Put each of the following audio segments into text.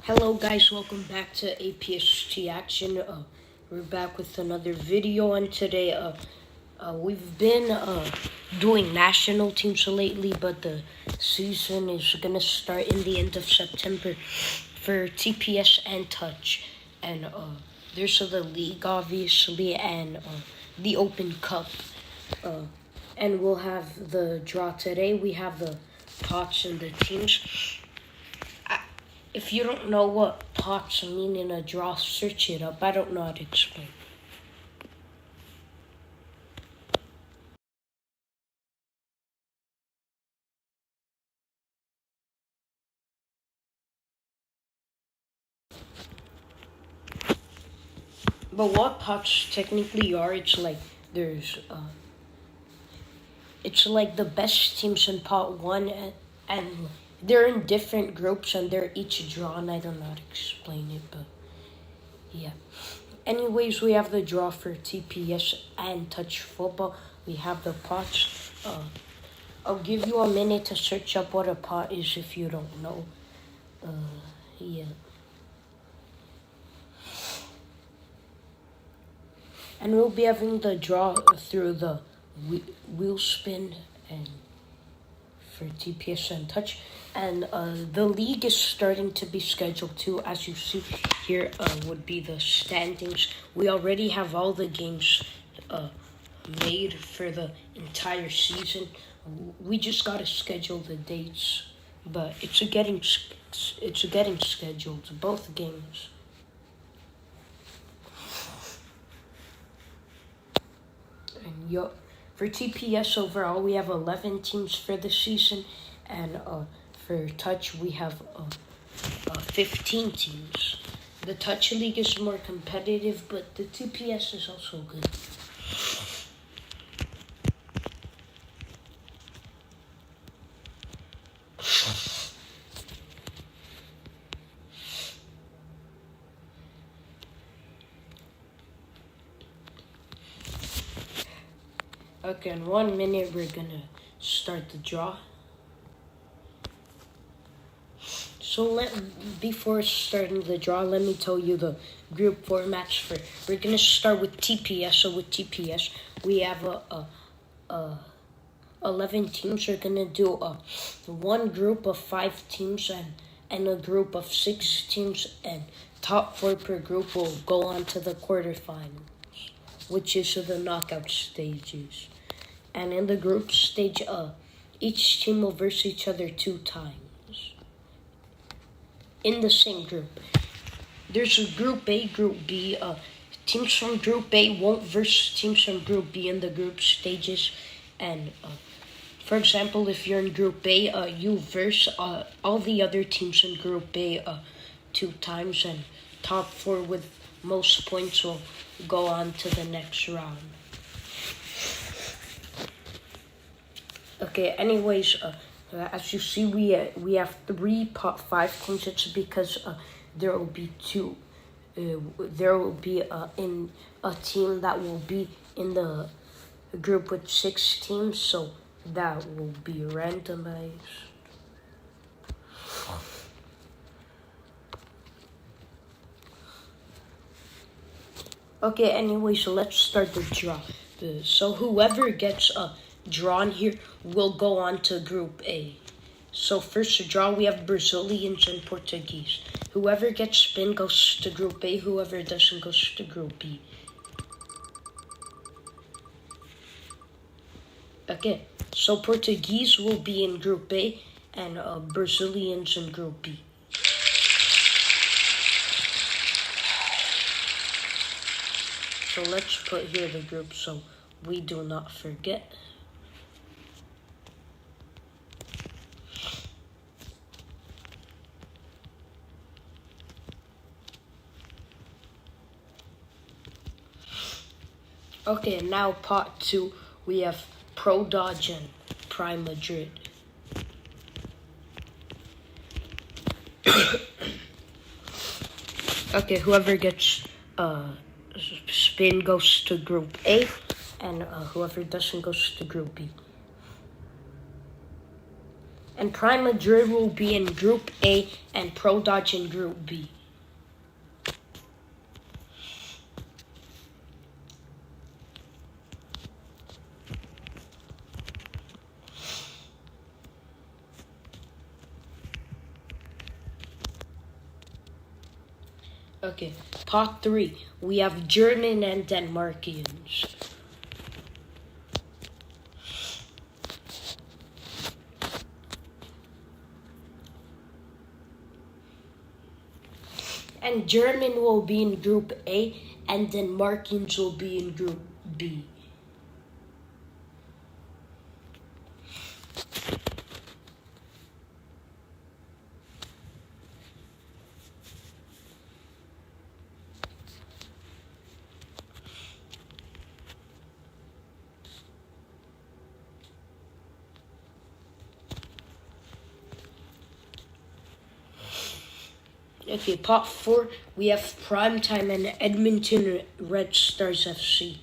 Hello guys, welcome back to A.P.S.T action. We're back with another video, and today we've been doing national teams lately, but the season is gonna start in the end of September for TPS and Touch, and there's the league obviously, and the Open Cup, and we'll have the draw today. We have the pots and the teams. If you don't know what pots mean in a draw, search it up. I don't know how to explain. But what pots technically are, it's like it's like the best teams in pot one, and they're in different groups and they're each drawn. I don't know how to explain it, but yeah. Anyways, we have the draw for TPS and Touch Football. We have the pots. I'll give you a minute to search up what a pot is if you don't know. Yeah. And we'll be having the draw through the wheel spin and for TPS and Touch. And the league is starting to be scheduled too. As you see here would be the standings. We already have all the games made for the entire season. We just gotta schedule the dates, but it's getting scheduled, both games. And for TPS overall, we have 11 teams for the season, and for Touch, we have 15 teams. The Touch League is more competitive, but the TPS is also good. Okay, in 1 minute, we're gonna start the draw. So before starting the draw, let me tell you the group formats for. We're gonna start with TPS. So with TPS, we have 11 teams. We're gonna do one group of 5 teams and a group of 6 teams, and top 4 per group will go on to the quarterfinals, which is the knockout stages. And in the group stage, each team will verse each other 2 times in the same group. There's a Group A, Group B. Teams from Group A won't verse teams from Group B in the group stages. And for example, if you're in Group A, you verse all the other teams in Group A 2 times, and top 4 with most points will go on to the next round. Okay, anyways, as you see, we have 3 pot 5 teams. It's because there will be 2. There will be in a team that will be in the group with 6 teams, so that will be randomized. Okay, anyway, so let's start the draw. So whoever gets drawn here will go on to Group A. So first to draw, we have Brazilians and Portuguese. Whoever gets spin goes to Group A. Whoever doesn't goes to Group B. Okay, so Portuguese will be in Group A, and Brazilians in Group B. So let's put here the group so we do not forget. Okay, now pot 2, we have Pro Dodge and Prime Madrid. Okay, whoever gets spin goes to Group A, and whoever doesn't goes to Group B. And Prime Madrid will be in Group A and Pro Dodge in Group B. Okay, Pot 3. We have German and Denmarkians. And German will be in Group A, and Denmarkians will be in Group B. Okay, Pot 4, we have Primetime and Edmonton Red Stars FC.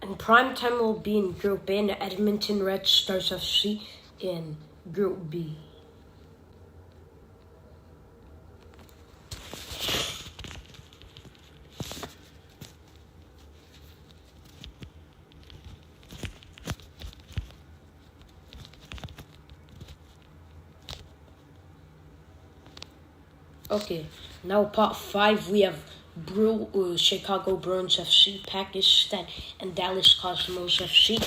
And Primetime will be in Group A and Edmonton Red Stars FC in Group B. Okay, now Pot 5, we have Chicago Bruins FC, Pakistan, and Dallas Cosmos FC.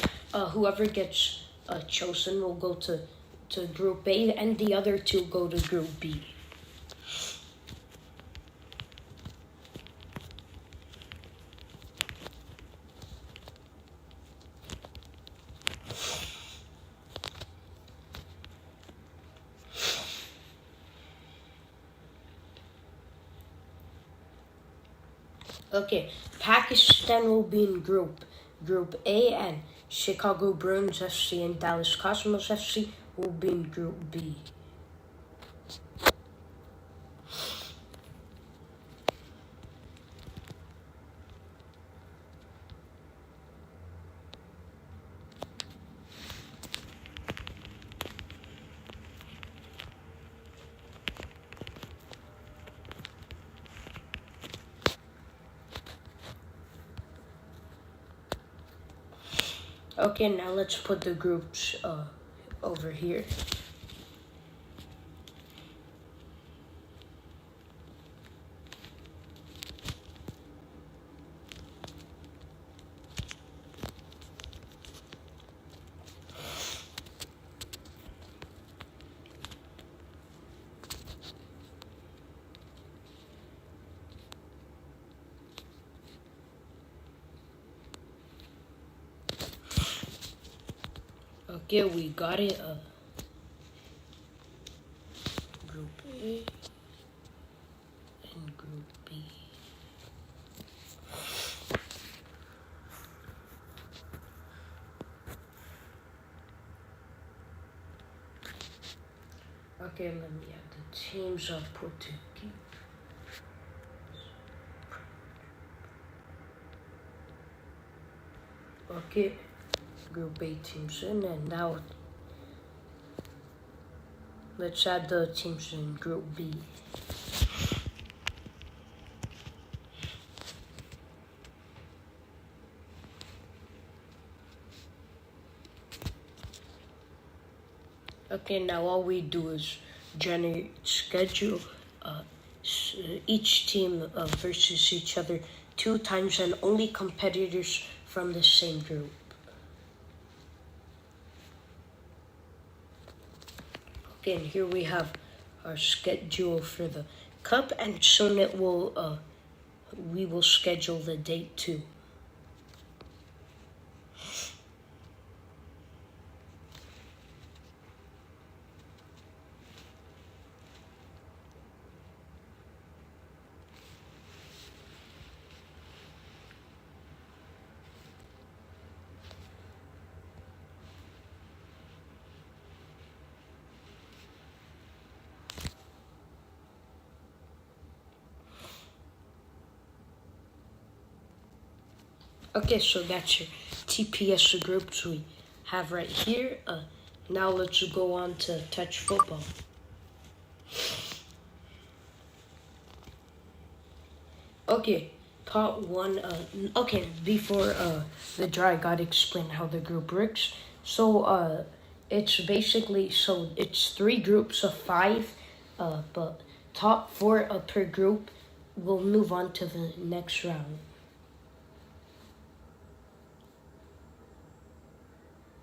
Whoever gets chosen will go to Group A, and the other two go to Group B. Okay, Pakistan will be in Group A, and Chicago Bruins FC and Dallas Cosmos FC will be in Group B. Okay, now let's put the groups over here. Okay, we got it. Group A and Group B. Okay, let me add the teams of Portuguese. Okay, Group A teams in, and now let's add the teams in Group B. Okay, now all we do is generate schedule each team versus each other 2 times, and only competitors from the same group. Okay, and here we have our schedule for the cup, and soon it will we will schedule the date too. Okay, so that's your TPS groups we have right here. Now let's go on to touch football. Okay, part one. Okay, before the draw, I gotta explain how the group works. So it's basically it's 3 groups of 5, but top 4 per group will move on to the next round,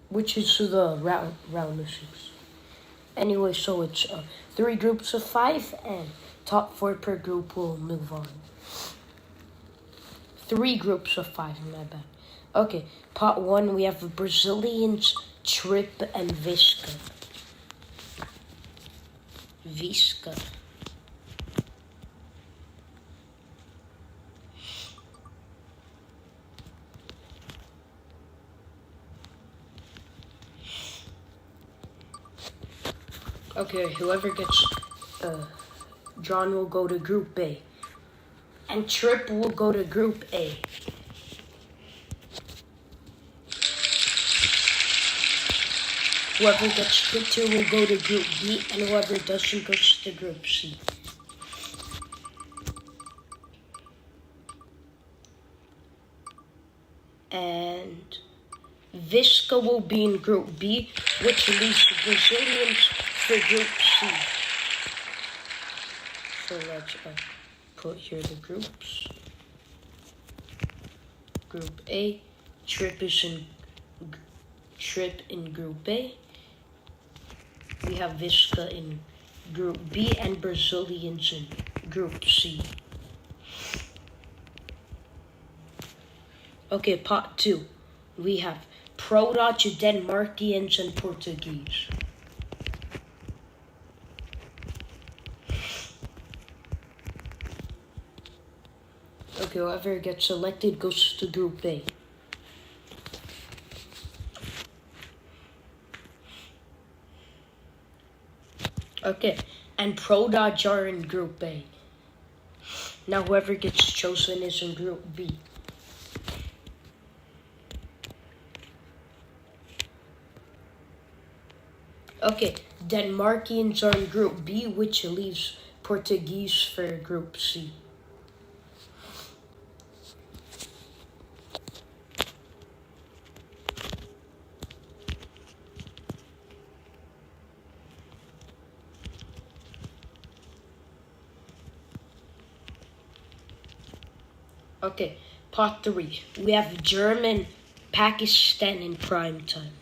which is the round of 6. Anyway, so it's 3 groups of 5, and top 4 per group will move on. 3 groups of 5, my bad. Okay, part 1, we have Brazilians, Trip, and Visca. Visca. Okay, whoever gets drawn will go to Group A. And Trip will go to Group A. Whoever gets picked here will go to Group B, and whoever doesn't goes to Group C. And Visca will be in Group B, which leaves the Brazilians for Group C. So let's put here the groups. Group A, Trip in Group A. We have Visca in Group B and Brazilians in Group C. Okay, part 2. We have Pro-Dutch, Denmarkians, and Portuguese. Okay, whoever gets selected goes to Group A. Okay, and Pro-Dutch are in Group A. Now whoever gets chosen is in Group B. Okay, Denmarkians are in Group B, which leaves Portuguese for Group C. Okay, part 3. We have German, Pakistan in prime time.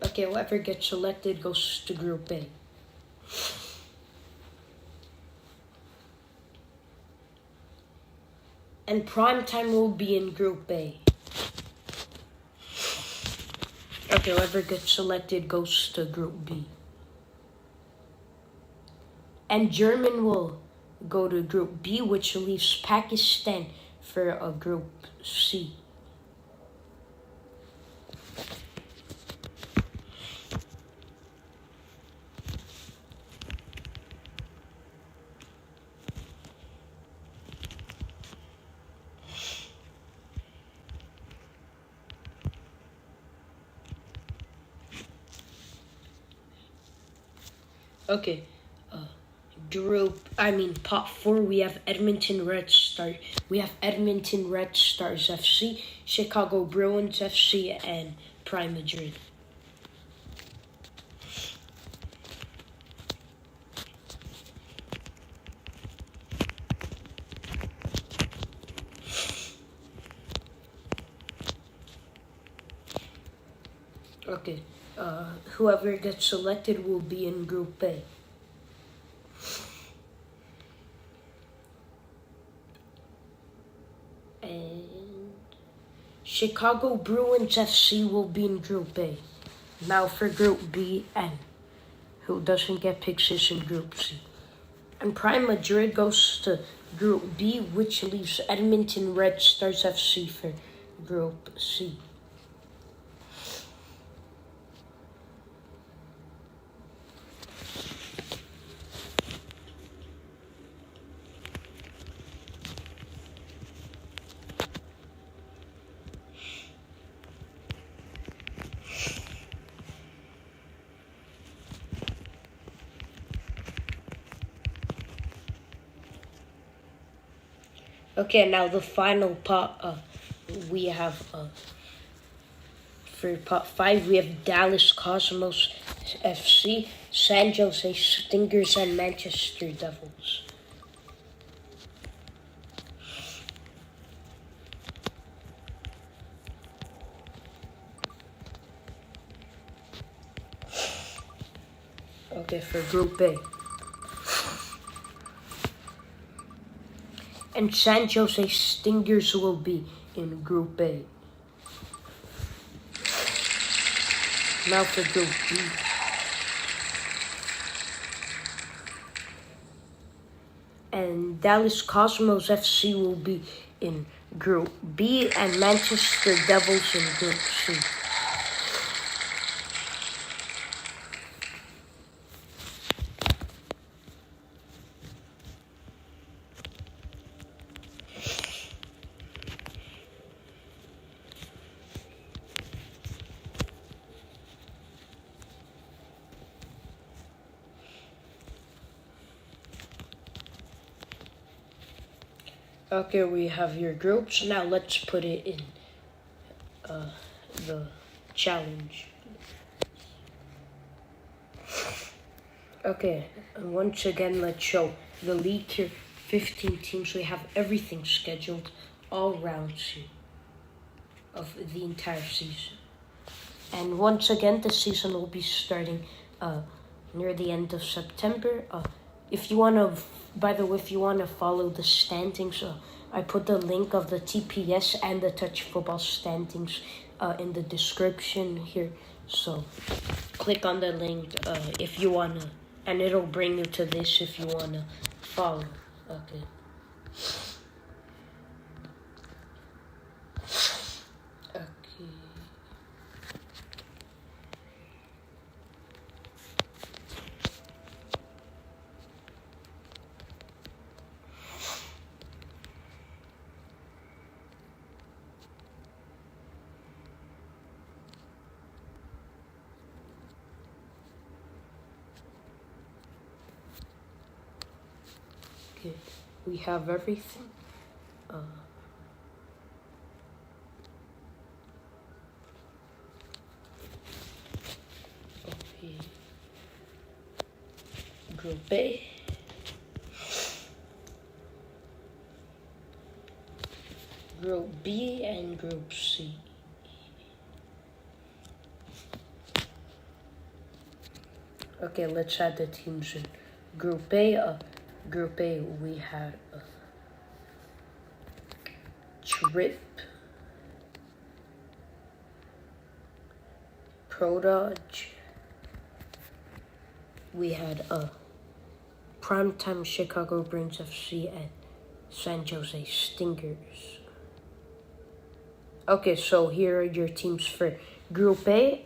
Okay, whoever gets selected goes to Group A. And prime time will be in Group A. Okay, whoever gets selected goes to Group B. And German will go to Group B, which leaves Pakistan for a Group C. Okay, part 4, we have Edmonton Red Stars FC, Chicago Bruins FC, and Prime Madrid. Okay, whoever gets selected will be in Group A. And Chicago Bruins FC will be in Group A. Now for Group B, and who doesn't get picked is in Group C. And Prime Madrid goes to Group B, which leaves Edmonton Red Stars FC for Group C. Okay, now the final pot. We have for pot 5 we have Dallas Cosmos FC, San Jose Stingers, and Manchester Devils. Okay, for Group A. And San Jose Stingers will be in Group A. Now for Group B. And Dallas Cosmos FC will be in Group B, and Manchester Devils in Group C. Okay, we have your groups. Now let's put it in the challenge. Okay, once again, let's show the league here. 15 teams. We have everything scheduled, all rounds here of the entire season. And once again, the season will be starting near the end of September. If you want to, by the way, if you want to follow the standings, I put the link of the TPS and the touch football standings in the description here. So click on the link if you want to, and it'll bring you to this if you want to follow. Okay. Okay, we have everything. Okay. Group A. Group B and Group C. Okay, let's add the teams in Group A. Group A, we had Trip, Prododge. We had Primetime Chicago Bruins FC and San Jose Stingers. Okay, so here are your teams for Group A.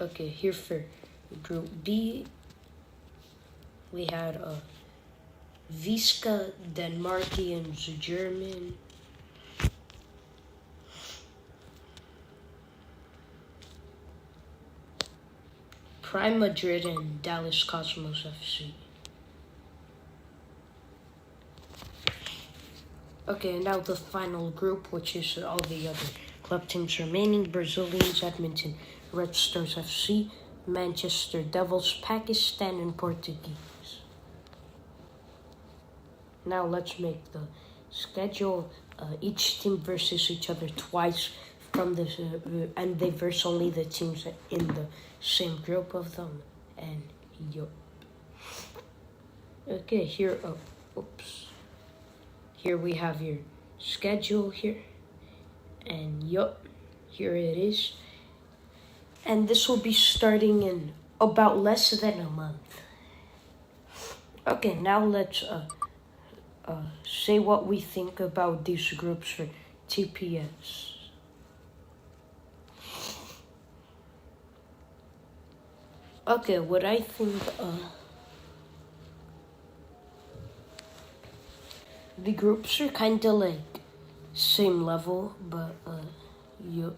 Okay, here for Group B, we had Viska, Denmarkians, German. Prime Madrid and Dallas Cosmos FC. Okay, now the final group, which is all the other club teams remaining. Brazilians, Edmonton Red Stars FC, Manchester Devils, Pakistan, and Portuguese. Now let's make the schedule. Each team versus each other twice from the and they verse only the teams in the same group of them. And yup. Okay, here. Oops. Here we have your schedule here, and yup, here it is. And this will be starting in about less than a month. Okay, now let's say what we think about these groups for TPS. Okay, what I think, the groups are kind of like same level, but yup.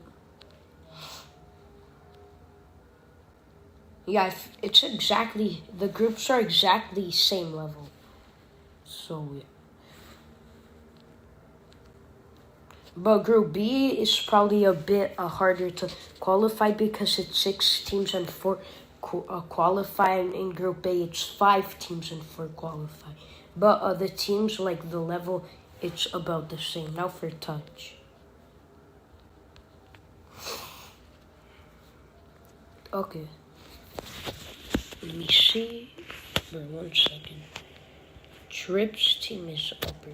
Yeah, it's exactly, the groups are exactly same level. So So yeah. But Group B is probably a bit harder to qualify because it's 6 teams and 4 qualify. And in Group A, it's 5 teams and 4 qualify. But the teams, like the level, it's about the same. Now for touch. Okay. Let me see. For 1 second. Trip's team is upper.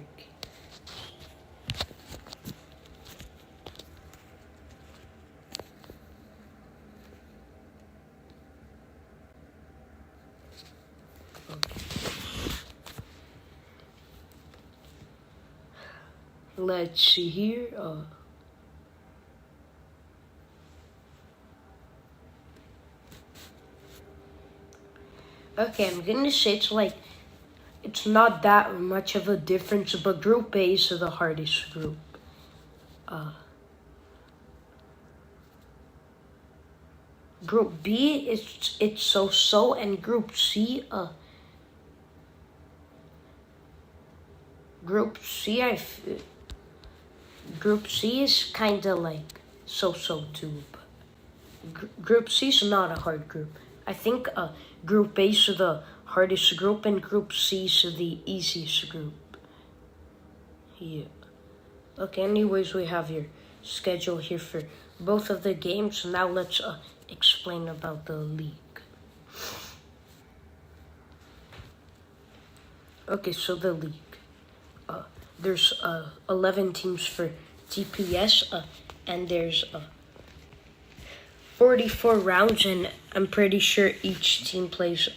Let's see here. Okay, I'm gonna say it's not that much of a difference, but Group A is the hardest group. Group B it's so, and Group C Group C Group C is kind of like so too. But Group C is not a hard group. I think Group A is the hardest group and Group C is the easiest group. Yeah. Okay, anyways, we have your schedule here for both of the games. Now let's explain about the league. Okay, so the league. There's 11 teams for TPS, and there's 44 rounds, and I'm pretty sure each team plays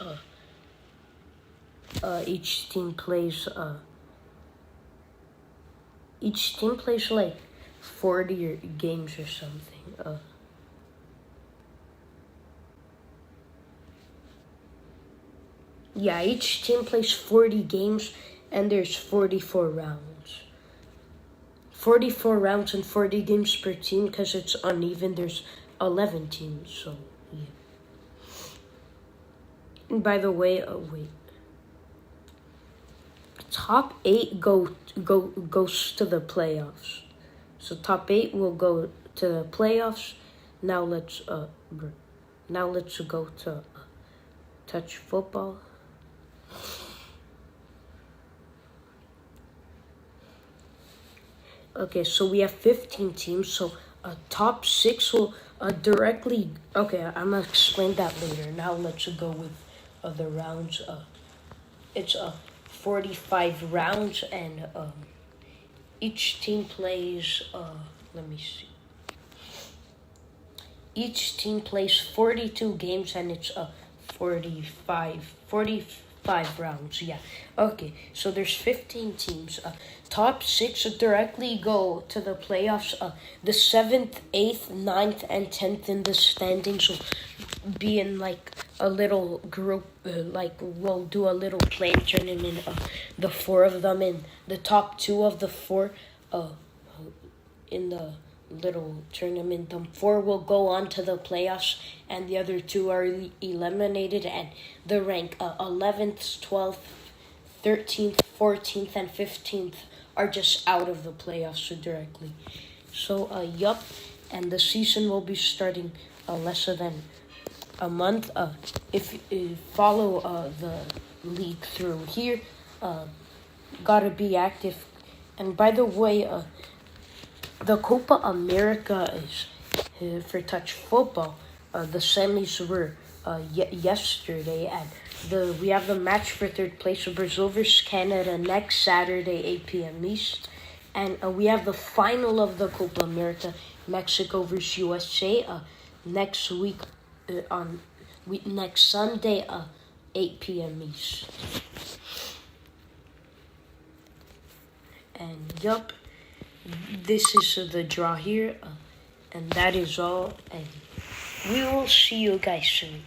like 40 games or something. Yeah, each team plays 40 games, and there's 44 rounds. 44 rounds and 40 games per team because it's uneven. There's 11 teams, so yeah. And by the way, wait. Top 8 goes to the playoffs. So top 8 will go to the playoffs. Now let's go to touch football. Okay, so we have 15 teams. So top 6 will directly. Okay, I'm gonna explain that later. Now let's go with the rounds. It's 45 rounds, and each team plays. Let me see. Each team plays 42 games, and it's 45 rounds. Yeah. Okay, so there's 15 teams. Top 6 directly go to the playoffs. The 7th, 8th, 9th, and 10th in the standings will be in like a little group. We'll do a little playing tournament. The 4 of them in the top 2 of the 4. In the little tournament, the 4 will go on to the playoffs, and the other 2 are eliminated. And the rank 11th, 12th, 13th, 14th, and 15th are just out of the playoffs directly. So, yup, and the season will be starting less than a month. If you follow the league through here, gotta be active. And by the way, the Copa America is for touch football. The semis were yesterday, and we have the match for 3rd place of Brazil versus Canada next Saturday, 8 p.m. East. And we have the final of the Copa America, Mexico versus USA, next week next Sunday, 8 p.m. East. And yup, this is the draw here, and that is all. And we will see you guys soon.